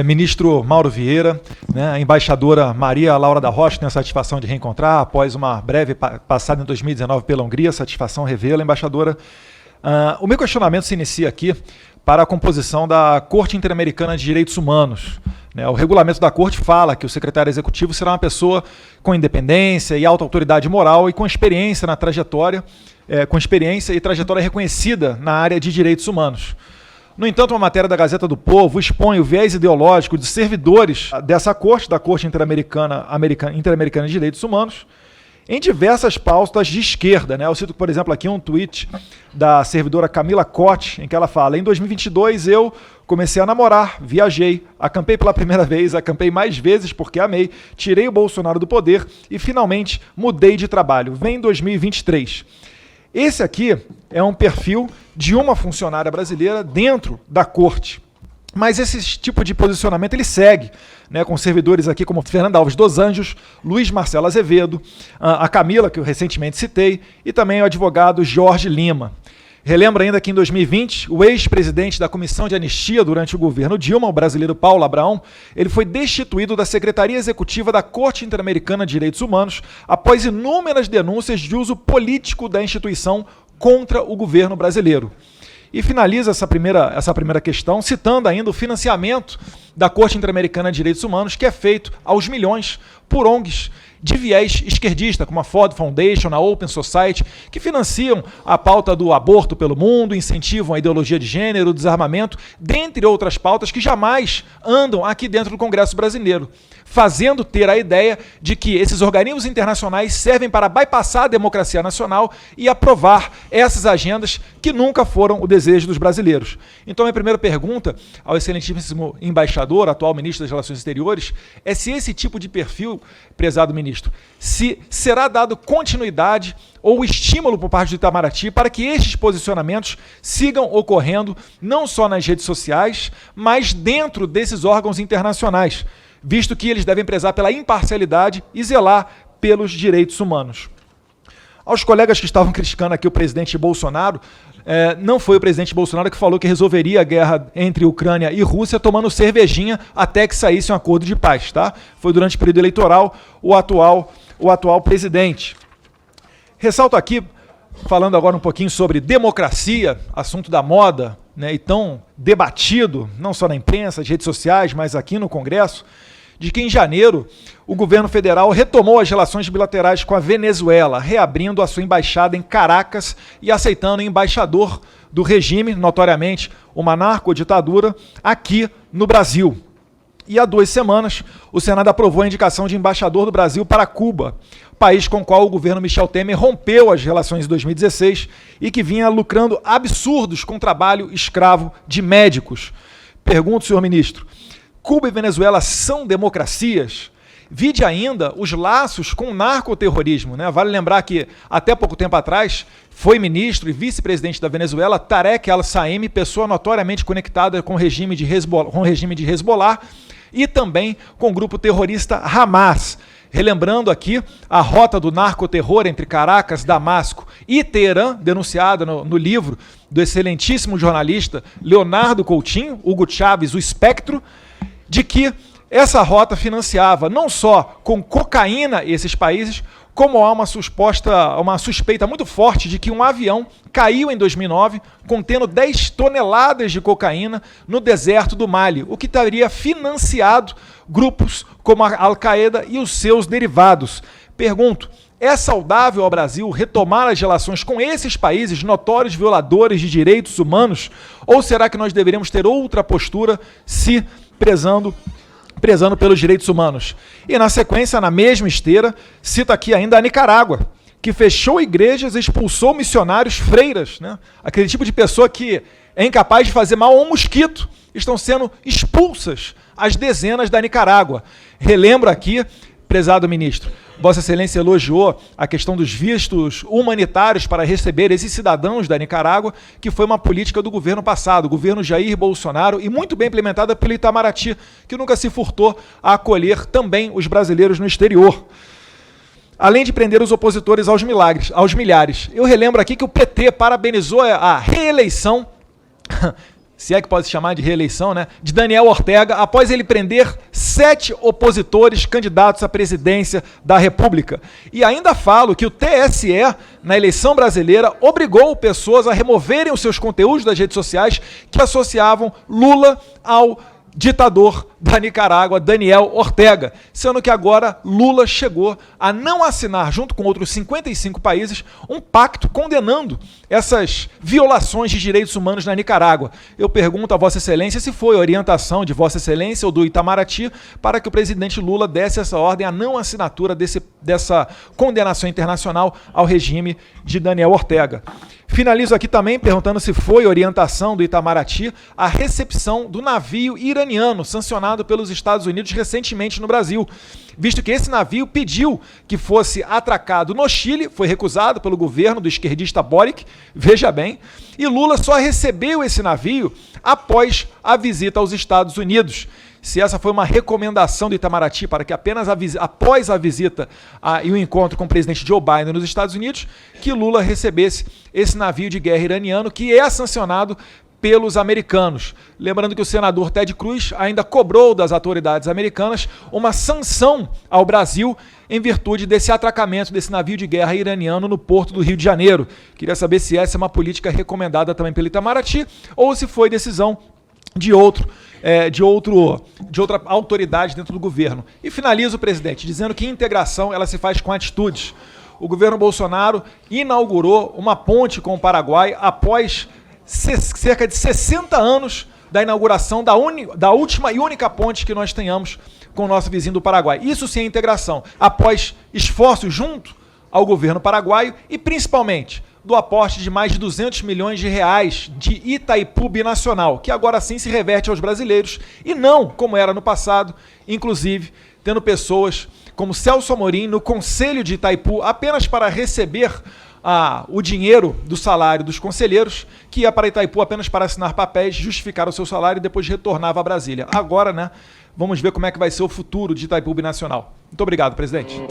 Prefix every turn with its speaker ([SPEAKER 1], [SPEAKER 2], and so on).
[SPEAKER 1] Ministro Mauro Vieira, né, a embaixadora Maria Laura da Rocha, tem a satisfação de reencontrar após uma breve passada em 2019 pela Hungria, satisfação revê-la, embaixadora. O meu questionamento se inicia aqui para a composição da Corte Interamericana de Direitos Humanos. O regulamento da Corte fala que o secretário executivo será uma pessoa com independência e alta autoridade moral e com experiência na trajetória, reconhecida na área de direitos humanos. No entanto, uma matéria da Gazeta do Povo expõe o viés ideológico de servidores dessa corte, da Corte Interamericana de Direitos Humanos, em diversas pautas de esquerda. Eu cito, por exemplo, aqui um tweet da servidora Camila Cote, em que ela fala: em 2022 eu comecei a namorar, viajei, acampei pela primeira vez, acampei mais vezes porque amei, tirei o Bolsonaro do poder e finalmente mudei de trabalho. Vem 2023. Esse aqui é um perfil de uma funcionária brasileira dentro da corte. Mas esse tipo de posicionamento ele segue, com servidores aqui como Fernanda Alves dos Anjos, Luiz Marcelo Azevedo, a Camila, que eu recentemente citei, e também o advogado Jorge Lima. Relembro ainda que em 2020, o ex-presidente da Comissão de Anistia durante o governo Dilma, o brasileiro Paulo Abraão, ele foi destituído da Secretaria Executiva da Corte Interamericana de Direitos Humanos após inúmeras denúncias de uso político da instituição contra o governo brasileiro. E finaliza essa primeira questão citando ainda o financiamento da Corte Interamericana de Direitos Humanos, que é feito aos milhões por ONGs de viés esquerdista, como a Ford Foundation, a Open Society, que financiam a pauta do aborto pelo mundo, incentivam a ideologia de gênero, o desarmamento, dentre outras pautas que jamais andam aqui dentro do Congresso brasileiro, fazendo ter a ideia de que esses organismos internacionais servem para bypassar a democracia nacional e aprovar essas agendas que nunca foram o desejo dos brasileiros. Então, minha primeira pergunta ao excelentíssimo embaixador, atual ministro das Relações Exteriores, é se esse tipo de perfil, prezado ministro, se será dado continuidade ou estímulo por parte do Itamaraty para que estes posicionamentos sigam ocorrendo não só nas redes sociais, mas dentro desses órgãos internacionais, visto que eles devem prezar pela imparcialidade e zelar pelos direitos humanos. Aos colegas que estavam criticando aqui o presidente Bolsonaro, não foi o presidente Bolsonaro que falou que resolveria a guerra entre Ucrânia e Rússia tomando cervejinha até que saísse um acordo de paz, tá? Foi durante o período eleitoral o atual presidente. Ressalto aqui, falando agora um pouquinho sobre democracia, assunto da moda, e tão debatido, não só na imprensa, nas redes sociais, mas aqui no Congresso, de que em janeiro o governo federal retomou as relações bilaterais com a Venezuela, reabrindo a sua embaixada em Caracas e aceitando o embaixador do regime, notoriamente uma narcoditadura, aqui no Brasil. E há 2 semanas, o Senado aprovou a indicação de embaixador do Brasil para Cuba, país com o qual o governo Michel Temer rompeu as relações em 2016 e que vinha lucrando absurdos com o trabalho escravo de médicos. Pergunto, senhor ministro, Cuba e Venezuela são democracias? Vide ainda os laços com o narcoterrorismo. Vale lembrar que, até pouco tempo atrás, foi ministro e vice-presidente da Venezuela Tarek al-Saimi, pessoa notoriamente conectada com o regime de Hezbollah e também com o grupo terrorista Hamas. Relembrando aqui a rota do narcoterror entre Caracas, Damasco e Teherã, denunciada no livro do excelentíssimo jornalista Leonardo Coutinho, Hugo Chávez, o Espectro, de que essa rota financiava não só com cocaína esses países, como há uma suspeita muito forte de que um avião caiu em 2009 contendo 10 toneladas de cocaína no deserto do Mali, o que teria financiado grupos como a Al-Qaeda e os seus derivados. Pergunto, é saudável ao Brasil retomar as relações com esses países notórios violadores de direitos humanos? Ou será que nós deveríamos ter outra postura se prezando pelos direitos humanos? E na sequência, na mesma esteira, cito aqui ainda a Nicarágua, que fechou igrejas e expulsou missionários, freiras, aquele tipo de pessoa que é incapaz de fazer mal a um mosquito, estão sendo expulsas as dezenas da Nicarágua. Relembro aqui, prezado ministro, Vossa Excelência elogiou a questão dos vistos humanitários para receber esses cidadãos da Nicarágua, que foi uma política do governo passado, o governo Jair Bolsonaro, e muito bem implementada pelo Itamaraty, que nunca se furtou a acolher também os brasileiros no exterior. Além de prender os opositores aos milhares. Eu relembro aqui que o PT parabenizou a reeleição se é que pode se chamar de reeleição, né, de Daniel Ortega, após ele prender 7 opositores candidatos à presidência da República. E ainda falo que o TSE, na eleição brasileira, obrigou pessoas a removerem os seus conteúdos das redes sociais que associavam Lula ao ditador da Nicarágua, Daniel Ortega, sendo que agora Lula chegou a não assinar, junto com outros 55 países, um pacto condenando essas violações de direitos humanos na Nicarágua. Eu pergunto a Vossa Excelência se foi orientação de Vossa Excelência ou do Itamaraty para que o presidente Lula desse essa ordem à não assinatura dessa condenação internacional ao regime de Daniel Ortega. Finalizo aqui também perguntando se foi orientação do Itamaraty a recepção do navio iraniano sancionado pelos Estados Unidos recentemente no Brasil, visto que esse navio pediu que fosse atracado no Chile, foi recusado pelo governo do esquerdista Boric, veja bem, e Lula só recebeu esse navio após a visita aos Estados Unidos. Se essa foi uma recomendação do Itamaraty para que apenas após a visita e o encontro com o presidente Joe Biden nos Estados Unidos, que Lula recebesse esse navio de guerra iraniano que é sancionado pelos americanos. Lembrando que o senador Ted Cruz ainda cobrou das autoridades americanas uma sanção ao Brasil em virtude desse atracamento desse navio de guerra iraniano no porto do Rio de Janeiro. Queria saber se essa é uma política recomendada também pelo Itamaraty ou se foi decisão de outra autoridade dentro do governo. E finalizo, presidente, dizendo que integração ela se faz com atitudes. O governo Bolsonaro inaugurou uma ponte com o Paraguai após cerca de 60 anos da inauguração da última e única ponte que nós tenhamos com o nosso vizinho do Paraguai. Isso sim é integração. Após esforços junto ao governo paraguaio e principalmente do aporte de mais de 200 milhões de reais de Itaipu Binacional, que agora sim se reverte aos brasileiros e não como era no passado, inclusive tendo pessoas como Celso Amorim no Conselho de Itaipu apenas para receber o dinheiro do salário dos conselheiros, que ia para Itaipu apenas para assinar papéis, justificar o seu salário e depois retornava a Brasília. Agora, né, vamos ver como é que vai ser o futuro de Itaipu Binacional. Muito obrigado, presidente.